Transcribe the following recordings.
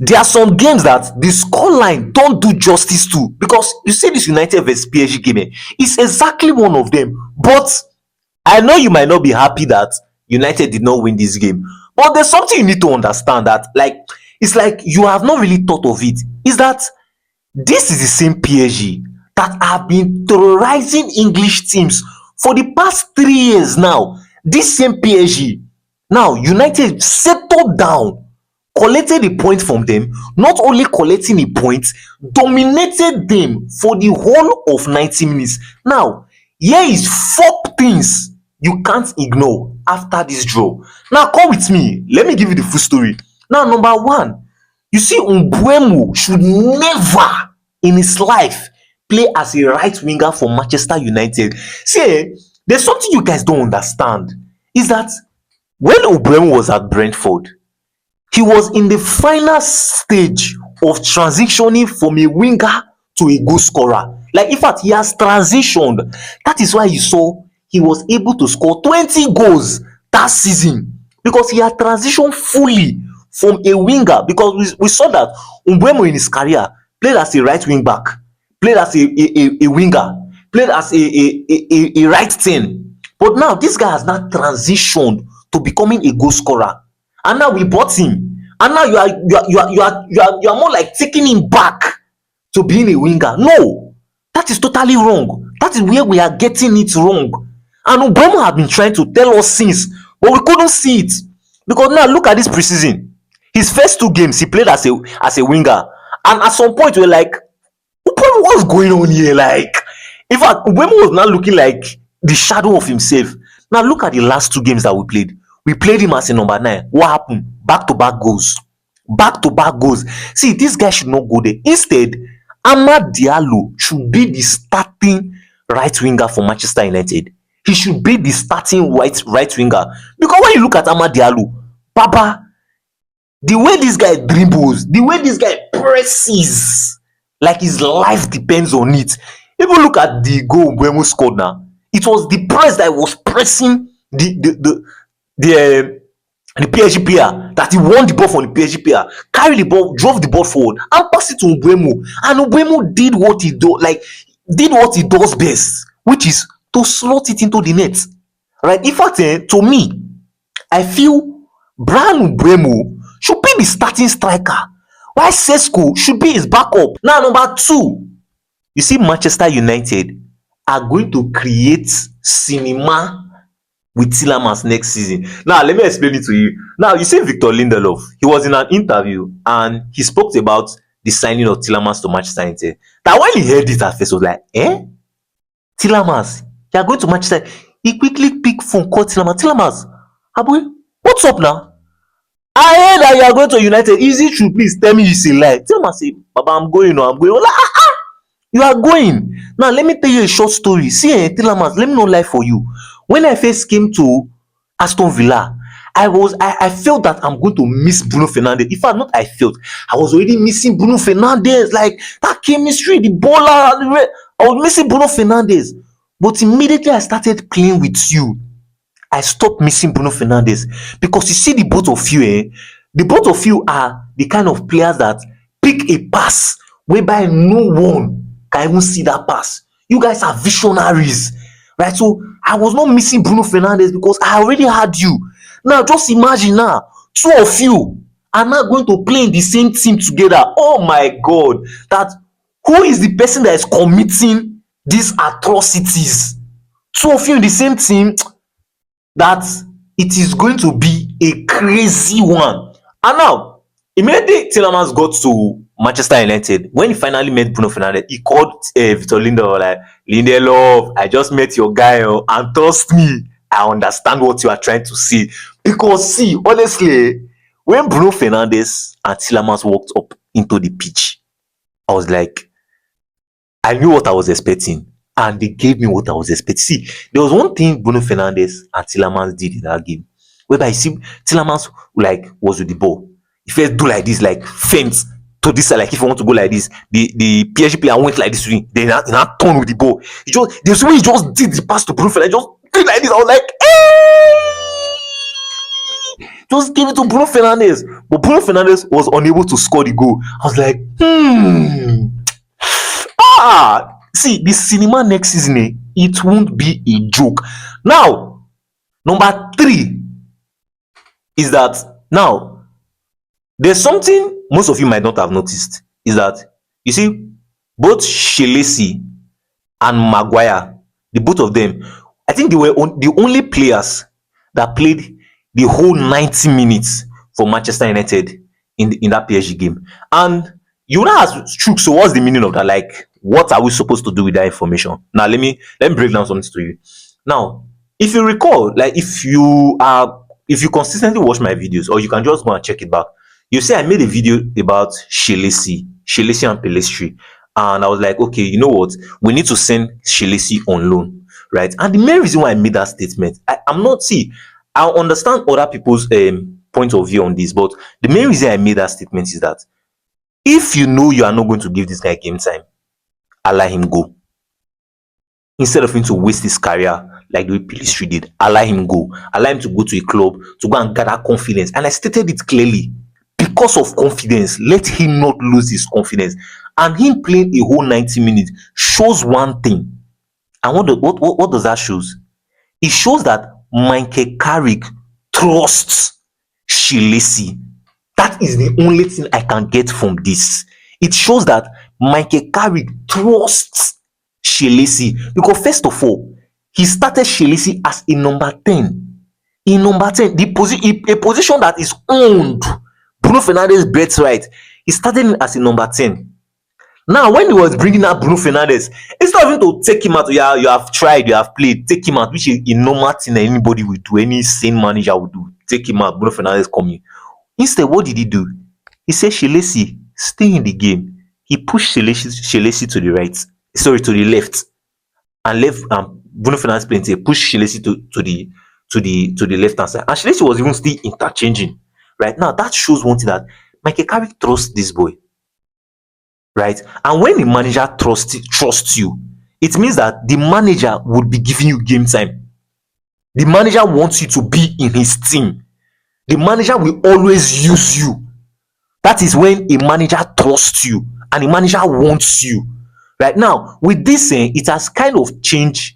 There are some games that the scoreline don't do justice to, because you see this United vs PSG game, it's exactly one of them. But I know you might not be happy that United did not win this game, but there's something you need to understand, that like it's like you have not really thought of it. Is that this is the same PSG that have been terrorizing English teams for the past 3 years now. This same PSG, now United settled down, collected a point from them, not only collecting a point, dominated them for the whole of 90 minutes. Now, here is four things you can't ignore after this draw. Now, come with me. Let me give you the full story. Now, number one, you see, Mbeumo should never in his life play as a right winger for Manchester United. See, there's something you guys don't understand. Is that when Mbeumo was at Brentford, he was in the final stage of transitioning from a winger to a goal scorer. Like, in fact, he has transitioned. That is why you saw he was able to score 20 goals that season, because he had transitioned fully from a winger. Because we saw that Mbeumo in his career played as a right wing back, played as a winger, played as a right 10. But now this guy has now transitioned to becoming a goal scorer, and now we bought him, and now you are more like taking him back to being a winger. No, that is totally wrong. That is where we are getting it wrong. And Mbeumo have been trying to tell us since, but we couldn't see it. Because now look at this preseason. His first two games he played as a winger, and at some point we're like, what's going on here? Like, in fact, Mbeumo was now looking like the shadow of himself. Now look at the last two games that we played. We played him as a number 9. What happened? Back to back goals. Back to back goals. See, this guy should not go there. Instead, Amad Diallo should be the starting right winger for Manchester United. He should be the starting right winger. Because when you look at Amad Diallo, Baba, the way this guy dribbles, the way this guy presses, like his life depends on it. Even look at the goal Mbeumo scored now. It was the press that was pressing the PSG player, that he won the ball from the PSG player, carried the ball, drove the ball forward, and passed it to Mbeumo. And Mbeumo did what he does best, which is to slot it into the net. Right? In fact, to me, I feel Bryan Mbeumo should be the starting striker, while Sesko should be his backup. Now, number two, you see, Manchester United are going to create cinema with Tielemans next season. Now, let me explain it to you. Now, you see Victor Lindelof, he was in an interview and he spoke about the signing of Tielemans to Manchester United. Now, when he heard it at first, he was like, Tielemans, you are going to Manchester? He quickly picked phone, called Tielemans. Tielemans, Abu, what's up now? I heard that you are going to United. Is it true? Please tell me it's a lie. Tielemans say, Baba, I'm going. I'm going. Like, you are going. Now, let me tell you a short story. See, Tielemans, let me not lie for you. When I first came to Aston Villa, I felt that I'm going to miss Bruno Fernandes. In fact, not I felt, I was already missing Bruno Fernandes. Like, that chemistry, the baller, I was missing Bruno Fernandes. But immediately I started playing with you, I stopped missing Bruno Fernandes. Because you see, the both of you, the both of you are the kind of players that pick a pass whereby no one can even see that pass. You guys are visionaries, right? So I was not missing Bruno Fernandes because I already had you. Now just imagine now, two of you are now going to play in the same team together. Oh my God, that who is the person that is committing these atrocities? Two of you in the same team, that it is going to be a crazy one. And now, immediately Tielemans got to Manchester United, when he finally met Bruno Fernandes, he called Victor Lindelof, like, Lindelof, I just met your guy, and trust me, I understand what you are trying to say. Because see, honestly, when Bruno Fernandes and Tielemans walked up into the pitch, I was like, I knew what I was expecting, and they gave me what I was expecting. See, there was one thing Bruno Fernandes and Tielemans did in that game, whereby you see Tielemans like was with the ball. He first do like this, like fence to this side, like if you want to go like this, the PSG player went like this to him, then he now turn with the ball. He just, there's way he just did the pass to Bruno Fernandes, just did like this. I was like, hey! Just give it to Bruno Fernandes. But Bruno Fernandes was unable to score the goal. I was like, see, the cinema next season, it won't be a joke. Now, number three is that now there's something most of you might not have noticed is that you see both Shelesi and Maguire, the both of them, I think they were the only players that played the whole 90 minutes for Manchester United in that PSG game. And you now ask, Chuk, so what's the meaning of that? Like, what are we supposed to do with that information? Now, let me break down something to you. Now, if you recall, like if you consistently watch my videos, or you can just go and check it back, you see I made a video about Shelesi and Pelestri, and I was like, okay, you know what? We need to send Shelesi on loan, right? And the main reason why I made that statement, I'm not see, I understand other people's point of view on this, but the main reason I made that statement is that if you know you are not going to give this guy game time, allow him go. Instead of him to waste his career like the way Pelistri did, allow him go. Allow him to go to a club to go and gather confidence. And I stated it clearly. Because of confidence, let him not lose his confidence. And him playing a whole 90 minutes shows one thing. And what does that shows? It shows that Michael Carrick trusts Shelesi. That is the only thing I can get from this. It shows that Michael Carrick trusts Shelesi, because first of all, he started Shelesi as a number 10. In number 10, a position that is owned. Bruno Fernandes birthright. He started him as a number 10. Now, when he was bringing out Bruno Fernandes, instead of him to take him out, yeah, you have tried, you have played, take him out, which is a normal thing that anybody will do, any sane manager would do. Take him out, Bruno Fernandes coming. Instead, what did he do? He said, Shelesi, stay in the game. He pushed Shelesi to the right, sorry, to the left, and left Bruno Fernandes playing, push Shelesi to the left hand side. And Shelesi was even still interchanging. Right now, that shows one thing, that Michael Carrick trusts this boy. Right? And when the manager trusts you, it means that the manager would be giving you game time. The manager wants you to be in his team. The manager will always use you. That is when a manager trusts you and the manager wants you. Right now, with this, it has kind of changed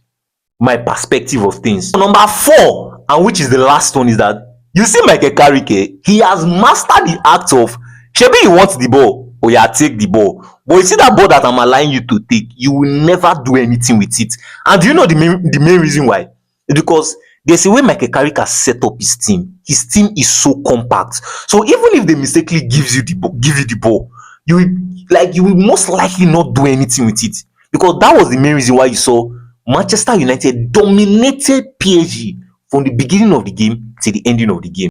my perspective of things. Number 4, and which is the last one, is that you see Michael Carrick, he has mastered the act of, shebi you want the ball, or yeah, take the ball. But you see that ball that I'm allowing you to take, you will never do anything with it. And do you know the main reason why? It's because there's a way Michael Carrick has set up his team. His team is so compact. So even if they mistakenly give you the ball, you will most likely not do anything with it. Because that was the main reason why you saw Manchester United dominated PSG from the beginning of the game to the ending of the game.